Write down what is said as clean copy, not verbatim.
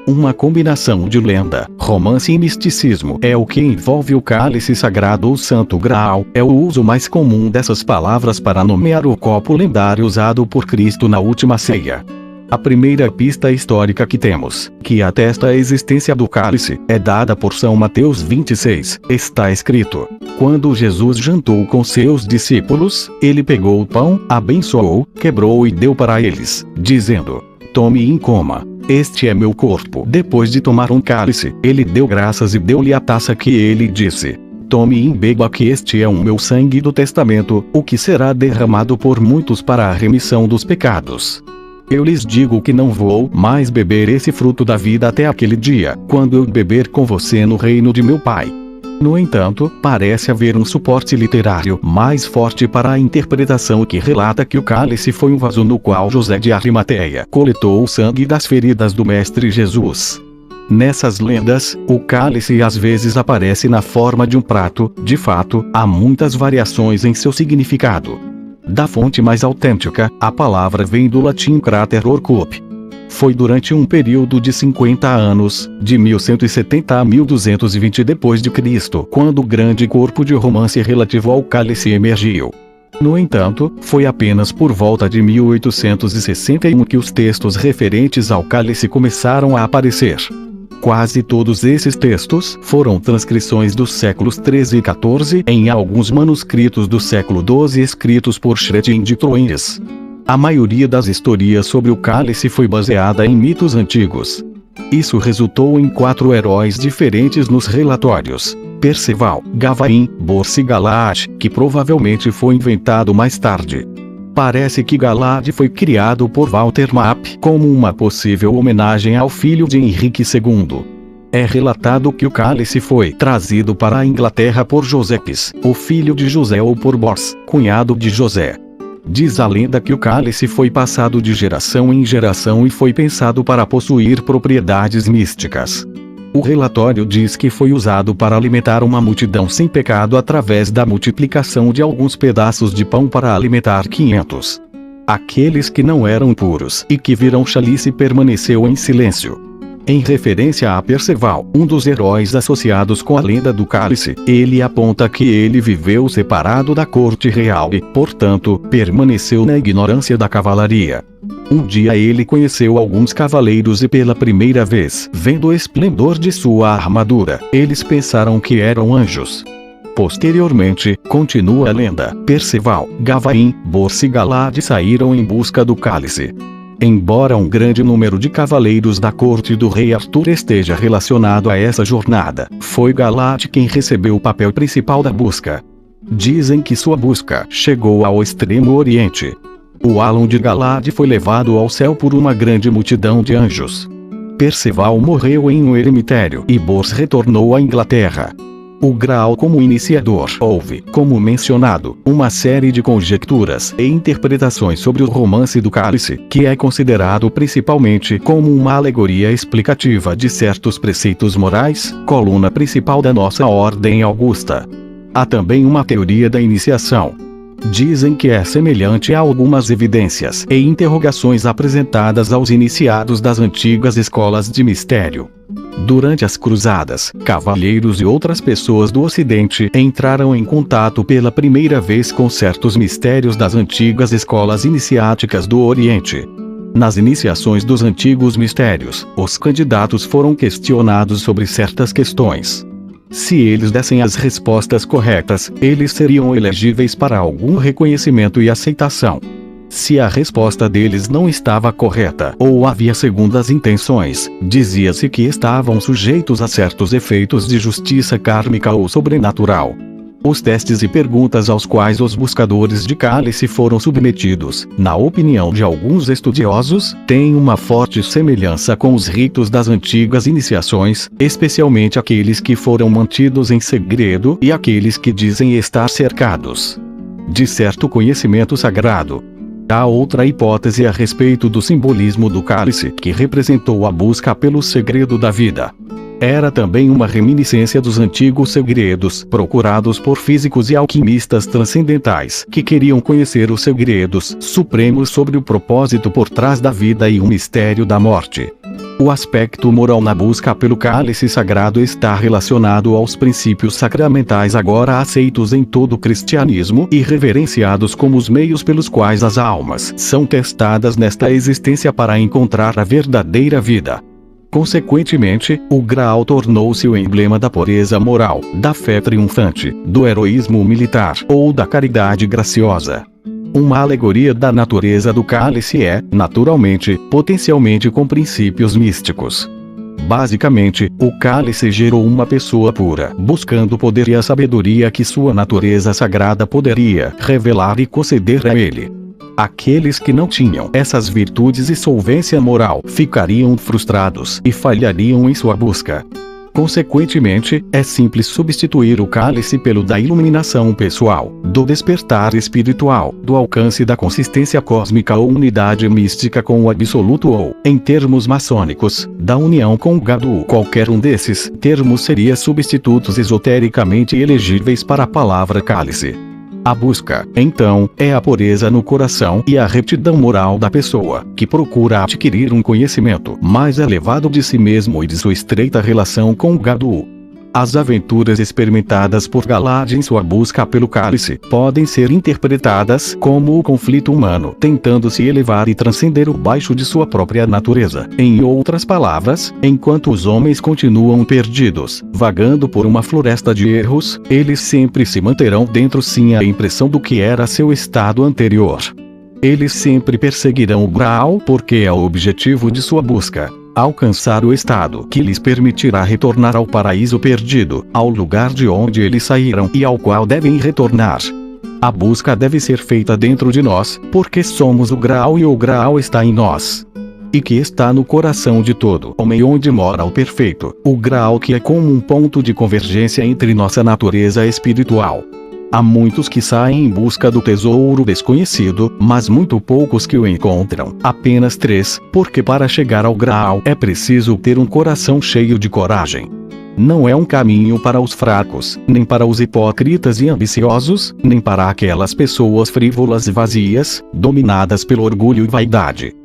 Uma combinação de lenda, romance e misticismo é o que envolve o cálice sagrado ou Santo Graal. É o uso mais comum dessas palavras para nomear o copo lendário usado por Cristo na última ceia. A primeira pista histórica que temos, que atesta a existência do cálice, é dada por São Mateus 26. Está escrito: quando Jesus jantou com seus discípulos, ele pegou o pão, abençoou, quebrou e deu para eles, dizendo: tome e coma. Este é meu corpo. Depois de tomar um cálice, ele deu graças e deu-lhe a taça que ele disse: tome e beba, que este é o meu sangue do testamento, o que será derramado por muitos para a remissão dos pecados. Eu lhes digo que não vou mais beber esse fruto da vida até aquele dia, quando eu beber com você no reino de meu Pai. No entanto, parece haver um suporte literário mais forte para a interpretação que relata que o cálice foi um vaso no qual José de Arimateia coletou o sangue das feridas do Mestre Jesus. Nessas lendas, o cálice às vezes aparece na forma de um prato. De fato, há muitas variações em seu significado. Da fonte mais autêntica, a palavra vem do latim crater orcup. Foi durante um período de 50 anos, de 1170 a 1220 d.C., quando o grande corpo de romance relativo ao cálice emergiu. No entanto, foi apenas por volta de 1861 que os textos referentes ao cálice começaram a aparecer. Quase todos esses textos foram transcrições dos séculos XIII e XIV em alguns manuscritos do século XII escritos por Chrétien de Troyes. A maioria das historias sobre o cálice foi baseada em mitos antigos. Isso resultou em 4 heróis diferentes nos relatórios: Perceval, Gavain, Bors e Galad, que provavelmente foi inventado mais tarde. Parece que Galad foi criado por Walter Map como uma possível homenagem ao filho de Henrique II. É relatado que o cálice foi trazido para a Inglaterra por Josepes, o filho de José, ou por Bors, cunhado de José. Diz a lenda que o cálice foi passado de geração em geração e foi pensado para possuir propriedades místicas. O relatório diz que foi usado para alimentar uma multidão sem pecado através da multiplicação de alguns pedaços de pão para alimentar 500. Aqueles que não eram puros e que viram Chalice permaneceu em silêncio. Em referência a Perceval, um dos heróis associados com a lenda do cálice, ele aponta que ele viveu separado da corte real e, portanto, permaneceu na ignorância da cavalaria. Um dia ele conheceu alguns cavaleiros e pela primeira vez, vendo o esplendor de sua armadura, eles pensaram que eram anjos. Posteriormente, continua a lenda, Perceval, Gavain, Bors e Galad saíram em busca do cálice. Embora um grande número de cavaleiros da corte do rei Arthur esteja relacionado a essa jornada, foi Galad quem recebeu o papel principal da busca. Dizem que sua busca chegou ao extremo oriente. O Alon de Galad foi levado ao céu por uma grande multidão de anjos. Perceval morreu em um eremitério e Bors retornou à Inglaterra. O Graal como iniciador. Houve, como mencionado, uma série de conjecturas e interpretações sobre o romance do cálice, que é considerado principalmente como uma alegoria explicativa de certos preceitos morais, coluna principal da nossa ordem augusta. Há também uma teoria da iniciação. Dizem que é semelhante a algumas evidências e interrogações apresentadas aos iniciados das antigas escolas de mistério. Durante as cruzadas, cavalheiros e outras pessoas do Ocidente entraram em contato pela primeira vez com certos mistérios das antigas escolas iniciáticas do Oriente. Nas iniciações dos antigos mistérios, os candidatos foram questionados sobre certas questões. Se eles dessem as respostas corretas, eles seriam elegíveis para algum reconhecimento e aceitação. Se a resposta deles não estava correta ou havia segundas intenções, dizia-se que estavam sujeitos a certos efeitos de justiça kármica ou sobrenatural. Os testes e perguntas aos quais os buscadores de cálice foram submetidos, na opinião de alguns estudiosos, têm uma forte semelhança com os ritos das antigas iniciações, especialmente aqueles que foram mantidos em segredo e aqueles que dizem estar cercados de certo conhecimento sagrado. Há outra hipótese a respeito do simbolismo do cálice, que representou a busca pelo segredo da vida. Era também uma reminiscência dos antigos segredos procurados por físicos e alquimistas transcendentais que queriam conhecer os segredos supremos sobre o propósito por trás da vida e o mistério da morte. O aspecto moral na busca pelo cálice sagrado está relacionado aos princípios sacramentais agora aceitos em todo o cristianismo e reverenciados como os meios pelos quais as almas são testadas nesta existência para encontrar a verdadeira vida. Consequentemente, o graal tornou-se o emblema da pureza moral, da fé triunfante, do heroísmo militar ou da caridade graciosa. Uma alegoria da natureza do cálice é, naturalmente, potencialmente com princípios místicos. Basicamente, o cálice gerou uma pessoa pura, buscando o poder e a sabedoria que sua natureza sagrada poderia revelar e conceder a ele. Aqueles que não tinham essas virtudes e solvência moral ficariam frustrados e falhariam em sua busca. Consequentemente, é simples substituir o cálice pelo da iluminação pessoal, do despertar espiritual, do alcance da consistência cósmica ou unidade mística com o absoluto ou, em termos maçônicos, da união com o Gadu. Qualquer um desses termos seria substitutos esotericamente elegíveis para a palavra cálice. A busca, então, é a pureza no coração e a retidão moral da pessoa, que procura adquirir um conhecimento mais elevado de si mesmo e de sua estreita relação com o Gadu. As aventuras experimentadas por Galad em sua busca pelo cálice podem ser interpretadas como o conflito humano tentando se elevar e transcender o baixo de sua própria natureza. Em outras palavras, enquanto os homens continuam perdidos, vagando por uma floresta de erros, eles sempre se manterão dentro sim a impressão do que era seu estado anterior. Eles sempre perseguirão o Graal porque é o objetivo de sua busca. Alcançar o estado que lhes permitirá retornar ao paraíso perdido, ao lugar de onde eles saíram e ao qual devem retornar. A busca deve ser feita dentro de nós, porque somos o Graal e o Graal está em nós. E que está no coração de todo homem onde mora o perfeito, o Graal que é como um ponto de convergência entre nossa natureza espiritual. Há muitos que saem em busca do tesouro desconhecido, mas muito poucos que o encontram. Apenas 3, porque para chegar ao Graal é preciso ter um coração cheio de coragem. Não é um caminho para os fracos, nem para os hipócritas e ambiciosos, nem para aquelas pessoas frívolas e vazias, dominadas pelo orgulho e vaidade.